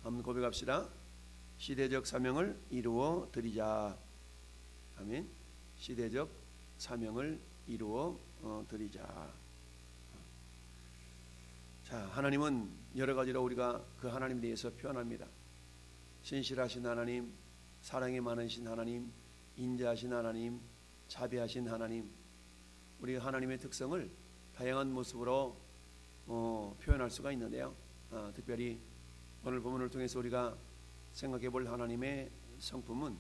한번 고백합시다. 시대적 사명을 이루어 드리자. 아멘. 시대적 사명을 이루어 드리자. 자, 하나님은 여러 가지로 우리가 그 하나님에 대해서 표현합니다. 신실하신 하나님, 사랑이 많으신 하나님, 인자하신 하나님, 자비하신 하나님. 우리 하나님의 특성을 다양한 모습으로 표현할 수가 있는데요. 특별히 오늘 본문을 통해서 우리가 생각해 볼 하나님의 성품은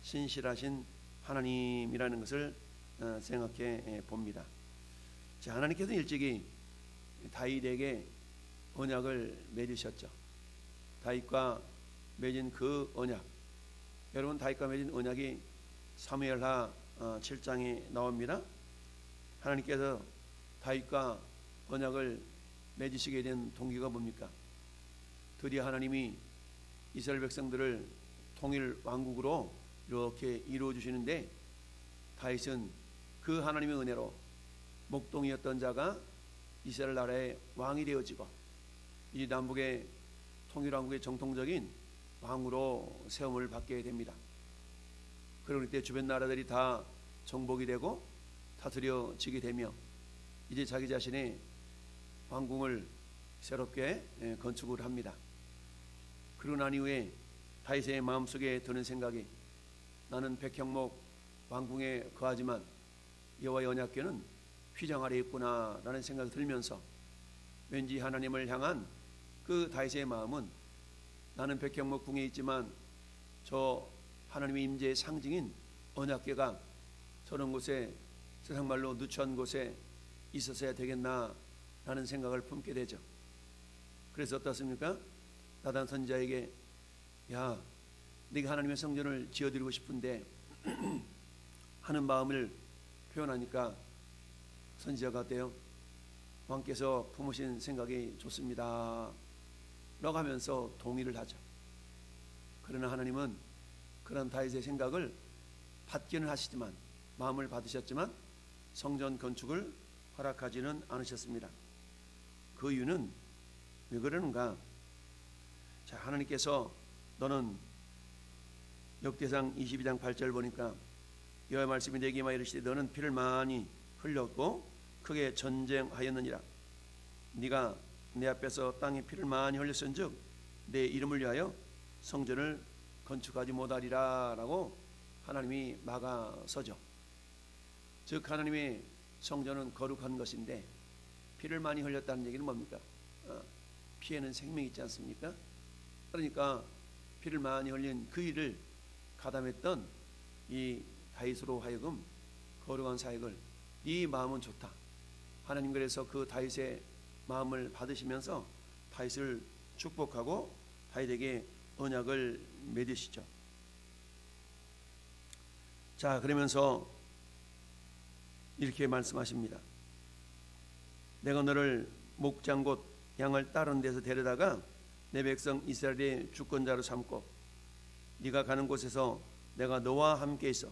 신실하신 하나님이라는 것을 생각해 봅니다. 자, 하나님께서 일찍이 다윗에게 언약을 맺으셨죠. 다윗과 맺은 그 언약, 여러분 다윗과 맺은 언약이 사무엘하 7장에 나옵니다. 하나님께서 다윗과 언약을 맺으시게 된 동기가 뭡니까? 드디어 하나님이 이스라엘 백성들을 통일 왕국으로 이렇게 이루어 주시는데, 다윗은 그 하나님의 은혜로 목동이었던 자가 이스라엘 나라의 왕이 되어지고 이 남북의 통일왕국의 정통적인 왕으로 세움을 받게 됩니다. 그러니 때 주변 나라들이 다 정복이 되고 다스려지게 되며 이제 자기 자신의 왕궁을 새롭게 건축을 합니다. 그러고 난 이후에 다윗의 마음속에 드는 생각이, 나는 백향목 왕궁에 거하지만 여호와의 언약궤는 휘장 아래에 있구나 라는 생각이 들면서 왠지 하나님을 향한 그 다윗의 마음은, 나는 백향목 궁에 있지만 저 하나님의 임재의 상징인 언약궤가 저런 곳에, 세상말로 누추한 곳에 있었어야 되겠나 라는 생각을 품게 되죠. 그래서 어떻습니까? 나단 선지자에게, 야, 네가 하나님의 성전을 지어드리고 싶은데 하는 마음을 표현하니까 선지자가 어때요? 왕께서 품으신 생각이 좋습니다 라고 하면서 동의를 하죠. 그러나 하나님은 그런 다윗의 생각을 받기는 하시지만, 마음을 받으셨지만 성전 건축을 허락하지는 않으셨습니다. 그 이유는 왜 그러는가? 자, 하나님께서, 너는 역대상 22장 8절 보니까 여호와의 말씀이 내게 임하여 이르시되 너는 피를 많이 흘렸고 크게 전쟁하였느니라. 네가 내 앞에서 땅에 피를 많이 흘렸은즉 내 이름을 위하여 성전을 건축하지 못하리라 라고 하나님이 막아서죠. 즉 하나님의 성전은 거룩한 것인데 피를 많이 흘렸다는 얘기는 뭡니까? 피에는 생명이 있지 않습니까? 그러니까 피를 많이 흘린 그 일을 가담했던 이 다윗으로 하여금 거룩한 사역을, 네 마음은 좋다. 하나님 그래서 그 다윗의 마음을 받으시면서 다윗을 축복하고 다윗에게 언약을 맺으시죠. 자, 그러면서 이렇게 말씀하십니다. 내가 너를 목장 곧 양을 따른 데서 데려다가 내 백성 이스라엘의 주권자로 삼고 네가 가는 곳에서 내가 너와 함께 있어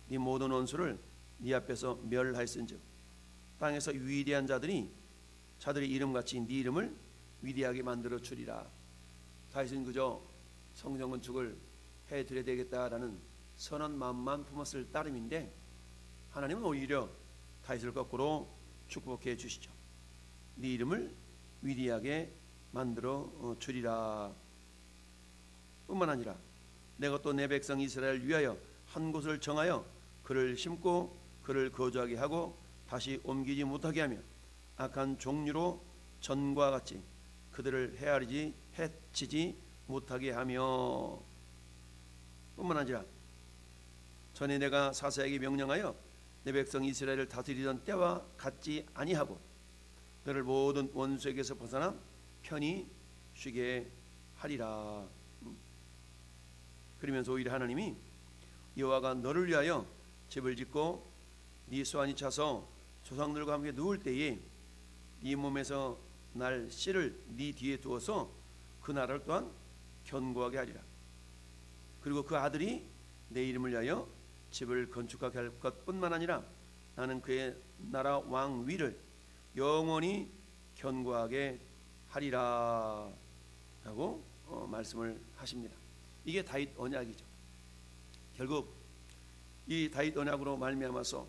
네 모든 원수를 네 앞에서 멸하였은즉 땅에서 위대한 자들이 이름같이 네 이름을 위대하게 만들어 주리라. 다윗은 그저 성전 건축을 해드려야 되겠다라는 선한 마음만 품었을 따름인데, 하나님은 오히려 다윗을 거꾸로 축복해 주시죠. 네 이름을 위대하게 만들어 주리라. 뿐만 아니라 내가 또 내 백성 이스라엘을 위하여 한 곳을 정하여 그를 심고 그를 거주하게 하고 다시 옮기지 못하게 하며 악한 종류로 전과 같이 그들을 해치지 못하게 하며, 뿐만 아니라 전에 내가 사사에게 명령하여 내 백성 이스라엘을 다스리던 때와 같지 아니하고 너를 모든 원수에게서 벗어나 편히 쉬게 하리라. 그러면서 오히려 하나님이 여호와가 너를 위하여 집을 짓고 네 수완이 차서 조상들과 함께 누울 때에 네 몸에서 날 씨를 네 뒤에 두어서 그 나라를 또한 견고하게 하리라. 그리고 그 아들이 내 이름을 위하여 집을 건축하게 할 것뿐만 아니라 나는 그의 나라 왕 위를 영원히 견고하게 하리라 라고 말씀을 하십니다. 이게 다윗 언약이죠. 결국 이 다윗 언약으로 말미암아서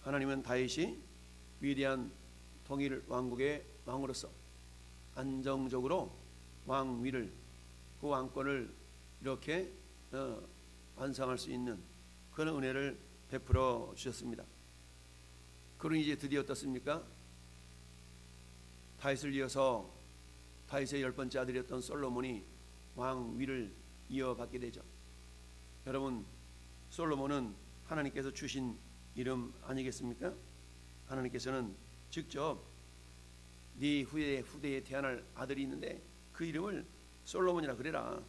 하나님은 다윗이 위대한 통일 왕국의 왕으로서 안정적으로 왕위를, 그 왕권을 이렇게 완성할 수 있는 그런 은혜를 베풀어 주셨습니다. 그러니 이제 드디어 어떻습니까? 다윗을 이어서 다윗의 10번째 아들이었던 솔로몬이 왕위를 이어받게 되죠. 여러분, 솔로몬은 하나님께서 주신 이름 아니겠습니까? 하나님께서는 직접 네 후대에 태어날 아들이 있는데 그 이름을 솔로몬이라 그래라.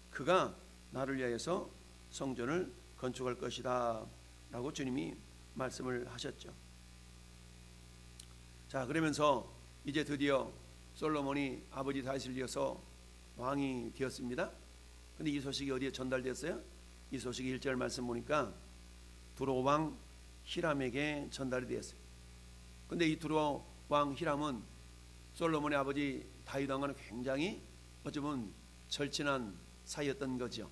그가 나를 위하여서 성전을 건축할 것이다 라고 주님이 말씀을 하셨죠. 자, 그러면서 이제 드디어 솔로몬이 아버지 다윗을 이어서 왕이 되었습니다. 근데 이 소식이 어디에 전달됐어요? 이 소식이 1절 말씀 보니까 두로 왕 히람에게 전달이 되었어요. 근데 이 두로 왕 히람은 솔로몬의 아버지 다윗 왕과는 굉장히 어쩌면 절친한 사이였던 거죠.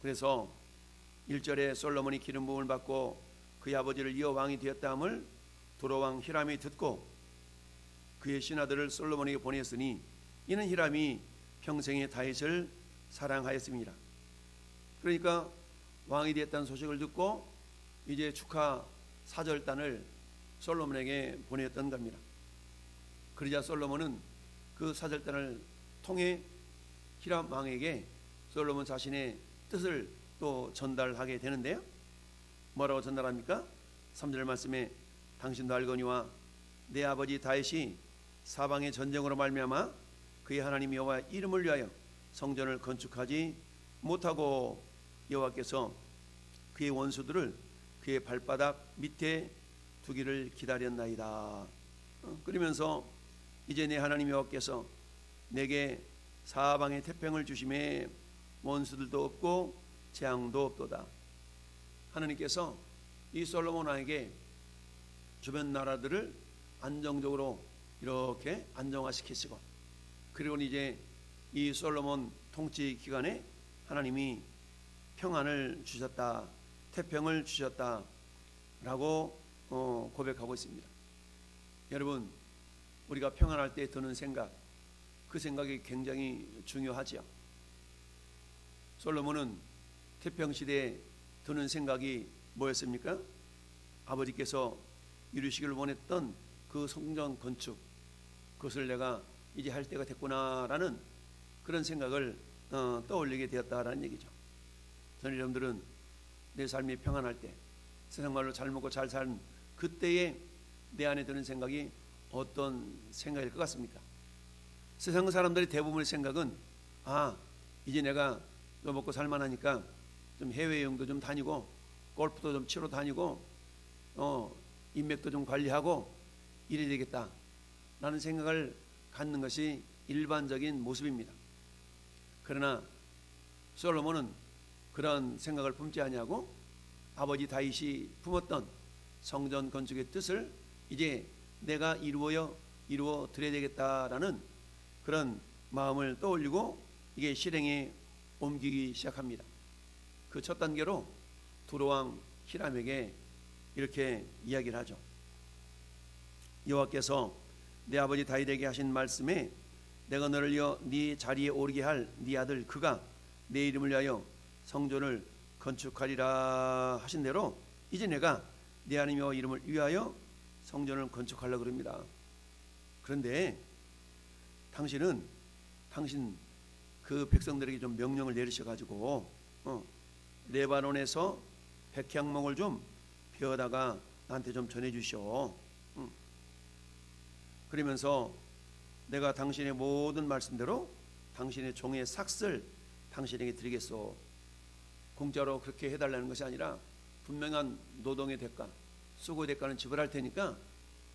그래서 1절에 솔로몬이 기름 부음을 받고 그의 아버지를 이어 왕이 되었다함을 두로 왕 히람이 듣고 그의 신하들을 솔로몬에게 보냈으니 이는 히람이 평생에 다윗을 사랑하였습니다. 그러니까 왕이 되었다는 소식을 듣고 이제 축하 사절단을 솔로몬에게 보냈던 겁니다. 그러자 솔로몬은 그 사절단을 통해 히람 왕에게 솔로몬 자신의 뜻을 또 전달하게 되는데요. 뭐라고 전달합니까? 3절 말씀에 당신도 알거니와 내 아버지 다윗이 사방의 전쟁으로 말미암아 그의 하나님 여호와 이름을 위하여 성전을 건축하지 못하고 여호와께서 그의 원수들을 그의 발바닥 밑에 두기를 기다렸나이다. 그러면서 이제 내 하나님 여호와께서 내게 사방의 태평을 주심에 원수들도 없고 재앙도 없도다. 하나님께서 이 솔로몬 왕에게 주변 나라들을 안정적으로 이렇게 안정화시키시고, 그리고 이제 이 솔로몬 통치 기간에 하나님이 평안을 주셨다, 태평을 주셨다라고 고백하고 있습니다. 여러분, 우리가 평안할 때 드는 생각, 그 생각이 굉장히 중요하죠. 솔로몬은 태평시대에 드는 생각이 뭐였습니까? 아버지께서 이루시기를 원했던 그 성전 건축, 그것을 내가 이제 할 때가 됐구나라는 그런 생각을 떠올리게 되었다라는 얘기죠. 저는 여러분들은 내 삶이 평안할 때, 세상말로 잘 먹고 잘 산 그때에 내 안에 드는 생각이 어떤 생각일 것 같습니까? 세상 사람들의 대부분의 생각은 이제 내가 좀 먹고 살만하니까 좀 해외여행도 좀 다니고 골프도 좀 치러 다니고 인맥도 좀 관리하고 이래야 되겠다 라는 생각을 갖는 것이 일반적인 모습입니다. 그러나 솔로몬은 그런 생각을 품지 아니하고 아버지 다윗이 품었던 성전 건축의 뜻을 이제 내가 이루어 드려야 되겠다라는 그런 마음을 떠올리고 이게 실행에 옮기기 시작합니다. 그 첫 단계로 두로왕 히람에게 이렇게 이야기를 하죠. 여호와께서 내 아버지 다윗에게 하신 말씀에 내가 너를 이어 네 자리에 오르게 할 네 아들 그가 내 이름을 위하여 성전을 건축하리라 하신 대로 이제 내가 내 하나님 여호와 이름을 위하여 성전을 건축하려고 그럽니다. 그런데 당신 그 백성들에게 좀 명령을 내리셔가지고 레바논에서 백향목을 좀 베어다가 나한테 좀 전해주시오. 그러면서 내가 당신의 모든 말씀대로 당신의 종의 삭슬 당신에게 드리겠소. 공짜로 그렇게 해달라는 것이 아니라 분명한 노동의 대가, 수고의 대가는 지불할 테니까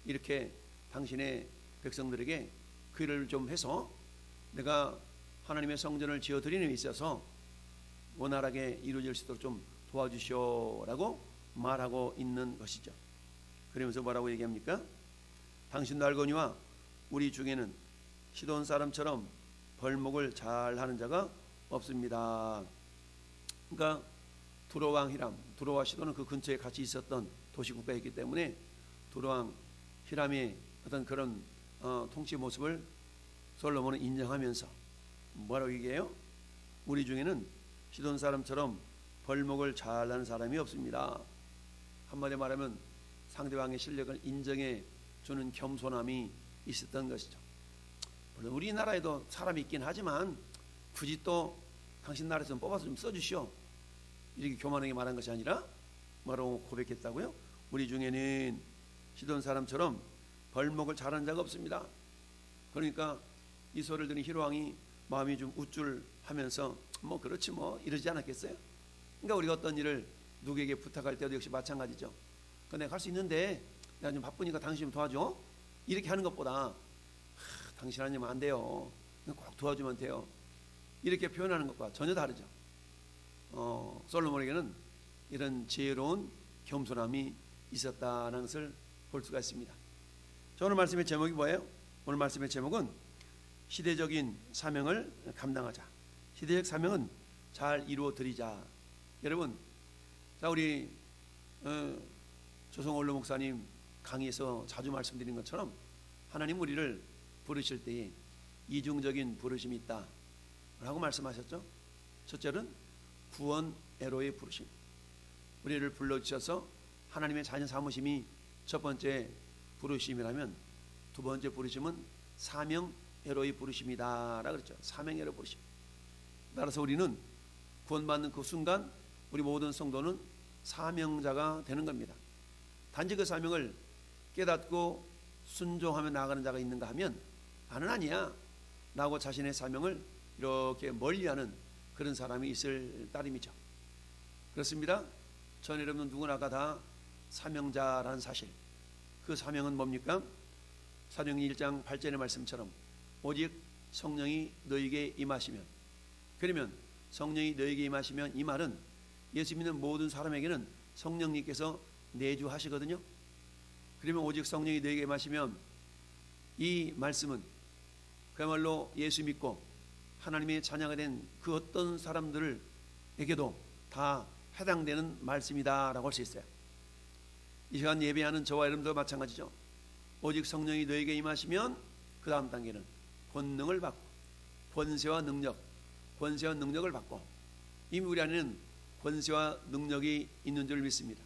이렇게 당신의 백성들에게 그 일을 좀 해서 내가 하나님의 성전을 지어드리는 데 있어서 원활하게 이루어질 수 있도록 좀 도와주시오라고 말하고 있는 것이죠. 그러면서 뭐라고 얘기합니까? 당신도 알거니와 우리 중에는 시돈 사람처럼 벌목을 잘 하는 자가 없습니다. 그러니까 두로왕 히람, 두로와 시도는 그 근처에 같이 있었던 도시국가였기 때문에 두로왕 히람의 어떤 그런 통치 모습을 솔로몬은 인정하면서 뭐라고 얘기해요? 우리 중에는 시돈 사람처럼 벌목을 잘하는 사람이 없습니다. 한마디 말하면 상대방의 실력을 인정해 주는 겸손함이 있었던 것이죠. 물론 우리나라에도 사람이 있긴 하지만 굳이 또 당신 나라에서 뽑아서 좀 써주시오, 이렇게 교만하게 말한 것이 아니라 뭐라고 고백했다고요? 우리 중에는 시돈 사람처럼 벌목을 잘하는 자가 없습니다. 그러니까 이 소리를 들은 히로왕이 마음이 좀 우쭐하면서 뭐 그렇지 뭐 이러지 않았겠어요? 그러니까 우리가 어떤 일을 누구에게 부탁할 때도 역시 마찬가지죠. 내가 할 수 있는데 내가 좀 바쁘니까 당신 좀 도와줘, 이렇게 하는 것보다 당신 아니면 안 돼요, 꼭 도와주면 돼요, 이렇게 표현하는 것과 전혀 다르죠. 솔로몬에게는 이런 지혜로운 겸손함이 있었다는 것을 볼 수가 있습니다. 오늘 말씀의 제목이 뭐예요? 오늘 말씀의 제목은 시대적인 사명을 감당하자. 시대적 사명은 잘 이루어 드리자. 여러분, 자 우리 조성올로 목사님 강의에서 자주 말씀드린 것처럼 하나님 우리를 부르실 때에 이중적인 부르심이 있다 라고 말씀하셨죠. 첫째는 구원 애로의 부르심, 우리를 불러주셔서 하나님의 자녀 삼으심이 첫 번째 부르심이라면, 두 번째 부르심은 사명 애로의 부르심이다 라고 그랬죠. 사명 애로 부르심. 따라서 우리는 구원받는 그 순간 우리 모든 성도는 사명자가 되는 겁니다. 단지 그 사명을 깨닫고 순종하며 나아가는 자가 있는가 하면 나는 아니야 라고 자신의 사명을 이렇게 멀리하는 그런 사람이 있을 따름이죠. 그렇습니다. 전 여러분 누구나가 다 사명자라는 사실, 그 사명은 뭡니까? 사도행전 1장 8절의 말씀처럼 오직 성령이 너에게 임하시면, 그러면 성령이 너에게 임하시면, 이 말은 예수 믿는 모든 사람에게는 성령님께서 내주하시거든요. 그러면 오직 성령이 너에게 임하시면, 이 말씀은 그야말로 예수 믿고 하나님의 자녀가 된 그 어떤 사람들에게도 다 해당되는 말씀이다 라고 할 수 있어요. 이 시간 예배하는 저와 여러분도 마찬가지죠. 오직 성령이 너에게 임하시면 그 다음 단계는 권능을 받고 권세와 능력을 받고, 이미 우리 안에는 권세와 능력이 있는 줄 믿습니다.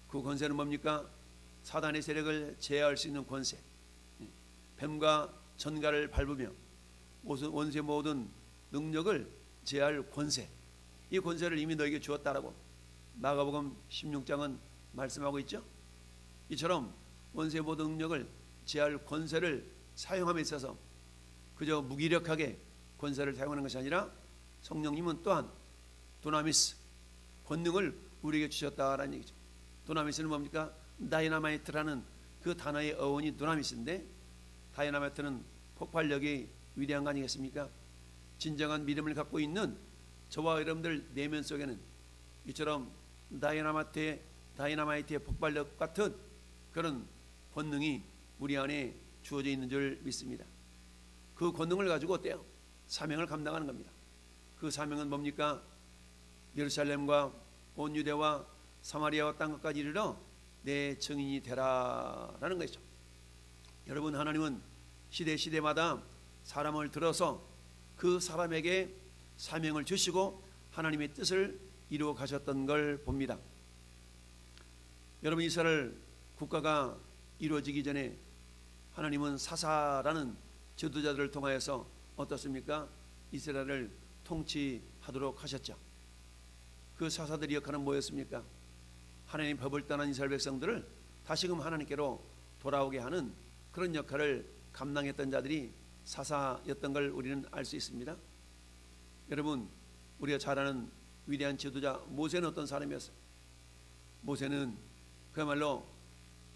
그 권세는 뭡니까? 사단의 세력을 제어할 수 있는 권세, 뱀과 전갈을 밟으며 원수의 모든 능력을 제어할 권세, 이 권세를 이미 너에게 주었다라고 마가복음 16장은 말씀하고 있죠. 이처럼 원수의 모든 능력을 제어할 권세를 사용함에 있어서 그저 무기력하게 권세를 사용하는 것이 아니라 성령님은 또한 도나미스, 권능을 우리에게 주셨다라는 얘기죠. 도나미스는 뭡니까? 다이나마이트라는 그 단어의 어원이 도나미스인데, 다이나마이트는 폭발력이 위대한 거 아니겠습니까? 진정한 믿음을 갖고 있는 저와 여러분들 내면 속에는 이처럼 다이나마이트의 폭발력 같은 그런 권능이 우리 안에 주어져 있는 줄 믿습니다. 그 권능을 가지고 어때요? 사명을 감당하는 겁니다. 그 사명은 뭡니까? 예루살렘과 온 유대와 사마리아와 땅끝까지 이르러 내 증인이 되라라는 것이죠. 여러분, 하나님은 시대마다 사람을 들어서 그 사람에게 사명을 주시고 하나님의 뜻을 이루어 가셨던 걸 봅니다. 여러분, 이스라엘 국가가 이루어지기 전에 하나님은 사사라는 지도자들을 통하여서 어떻습니까? 이스라엘을 통치하도록 하셨죠. 그 사사들의 역할은 뭐였습니까? 하나님의 법을 떠난 이스라엘 백성들을 다시금 하나님께로 돌아오게 하는 그런 역할을 감당했던 자들이 사사였던 걸 우리는 알 수 있습니다. 여러분, 우리가 잘 아는 위대한 지도자 모세는 어떤 사람이었어요? 모세는 그야말로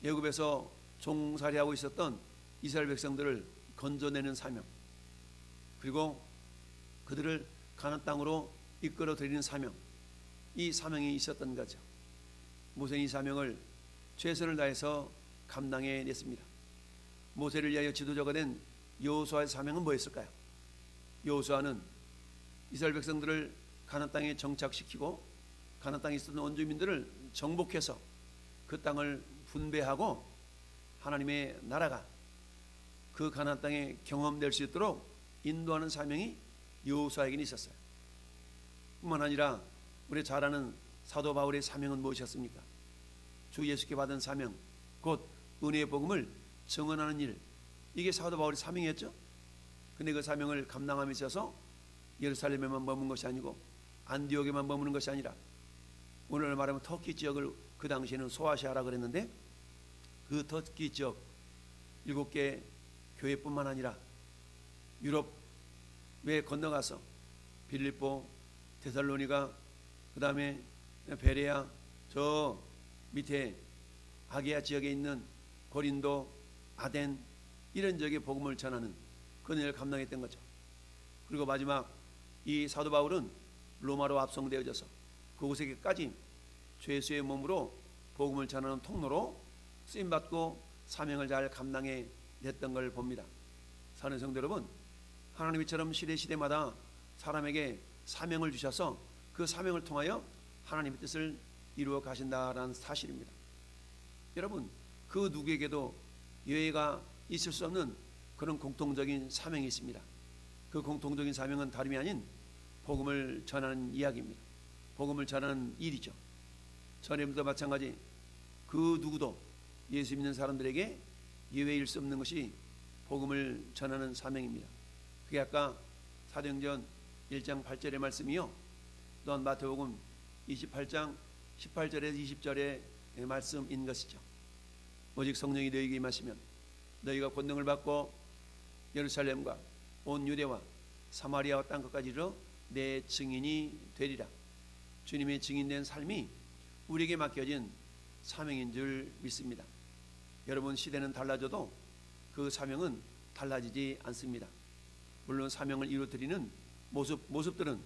애굽에서 종살이하고 있었던 이스라엘 백성들을 건져내는 사명, 그리고 그들을 가나안 땅으로 이끌어 들이는 사명, 이 사명이 있었던 거죠. 모세는 이 사명을 최선을 다해서 감당해냈습니다. 모세를 위하여 지도자가 된 여호수아의 사명은 뭐였을까요? 여호수아는 이스라엘 백성들을 가나안 땅에 정착시키고 가나안 땅에 있었던 원주민들을 정복해서 그 땅을 분배하고 하나님의 나라가 그 가나안 땅에 경험될 수 있도록 인도하는 사명이 여호수아에게 있었어요. 뿐만 아니라 우리 잘 아는 사도 바울의 사명은 무엇이었습니까? 주 예수께 받은 사명, 곧 은혜의 복음을 증언하는 일, 이게 사도 바울의 사명이었죠. 근데 그 사명을 감당함에 있어서 예루살렘에만 머문 것이 아니고 안디옥에만 머무는 것이 아니라 오늘 말하면 터키 지역을 그 당시에는 소아시아라 그랬는데 그 터키 지역 7개 교회뿐만 아니라 유럽에 건너가서 빌립보, 데살로니가, 그 다음에 베레아, 저 밑에 아기야 지역에 있는 고린도, 아덴, 이런 지역에 복음을 전하는 그 일을 감당했던 거죠. 그리고 마지막 이 사도 바울은 로마로 압송되어져서 그곳에까지 죄수의 몸으로 복음을 전하는 통로로 쓰임받고 사명을 잘 감당해 냈던 걸 봅니다. 사랑하는 성도 여러분, 하나님이처럼 시대마다 사람에게 사명을 주셔서 그 사명을 통하여 하나님의 뜻을 이루어 가신다라는 사실입니다. 여러분, 그 누구에게도 예외가 있을 수 없는 그런 공통적인 사명이 있습니다. 그 공통적인 사명은 다름이 아닌 복음을 전하는 이야기입니다. 복음을 전하는 일이죠. 전에도 마찬가지 그 누구도 예수 믿는 사람들에게 예외일 수 없는 것이 복음을 전하는 사명입니다. 그게 아까 사도행전 1장 8절의 말씀이요, 또한 마태복음 28장 18절에서 20절의 말씀인 것이죠. 오직 성령이 너희에게 임하시면 너희가 권능을 받고 예루살렘과 온 유대와 사마리아와 땅끝까지 이르러 내 증인이 되리라. 주님의 증인된 삶이 우리에게 맡겨진 사명인 줄 믿습니다. 여러분, 시대는 달라져도 그 사명은 달라지지 않습니다. 물론 사명을 이루어드리는 모습들은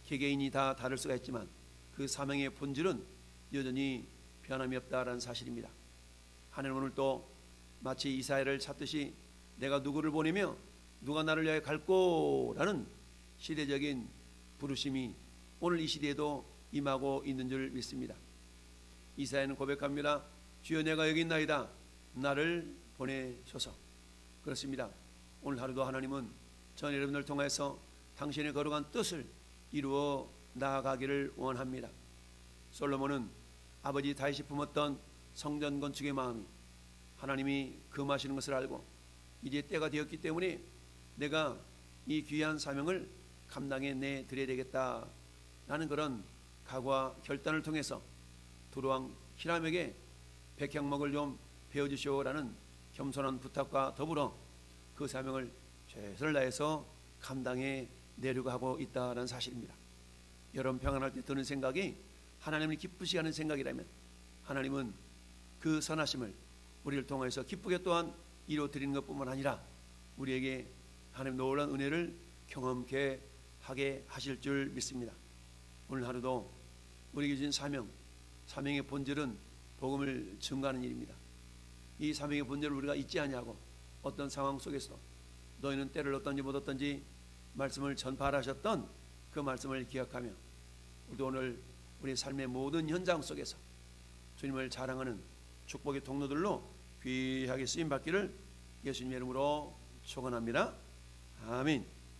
개개인이 다 다를 수가 있지만 그 사명의 본질은 여전히 변함이 없다라는 사실입니다. 하나님 오늘 또 마치 이사야를 찾듯이 내가 누구를 보내며 누가 나를 위하여 갈꼬라는 시대적인 부르심이 오늘 이 시대에도 임하고 있는 줄 믿습니다. 이사야는 고백합니다. 주여 내가 여기 있나이다. 나를 보내소서. 그렇습니다. 오늘 하루도 하나님은 전 여러분을 통해서 당신의 거룩한 뜻을 이루어 나아가기를 원합니다. 솔로몬은 아버지 다윗이 품었던 성전 건축의 마음이 하나님이 금하시는 것을 알고 이제 때가 되었기 때문에 내가 이 귀한 사명을 감당해 내드려야 되겠다라는 그런 각오와 결단을 통해서 두루왕 히람에게 백향목을 좀 베어주시오라는 겸손한 부탁과 더불어 그 사명을 최선을 다해서 감당해 내려고 하고 있다는 사실입니다. 여러분 평안할 때 드는 생각이 하나님을 기쁘시게 하는 생각이라면 하나님은 그 선하심을 우리를 통해서 기쁘게 또한 이루어드리는 것뿐만 아니라 우리에게 하나님 놀라운 은혜를 경험케 하게 하실 줄 믿습니다. 오늘 하루도 우리에게 주신 사명의 본질은 복음을 증거하는 일입니다. 이 사명의 본질을 우리가 잊지 아니하고 어떤 상황 속에서도 너희는 때를 얻든지 못 얻든지 말씀을 전파하셨던 그 말씀을 기억하며 우리도 오늘 우리 삶의 모든 현장 속에서 주님을 자랑하는 축복의 통로들로 귀하게 쓰임받기를 예수님의 이름으로 축원합니다. 아멘.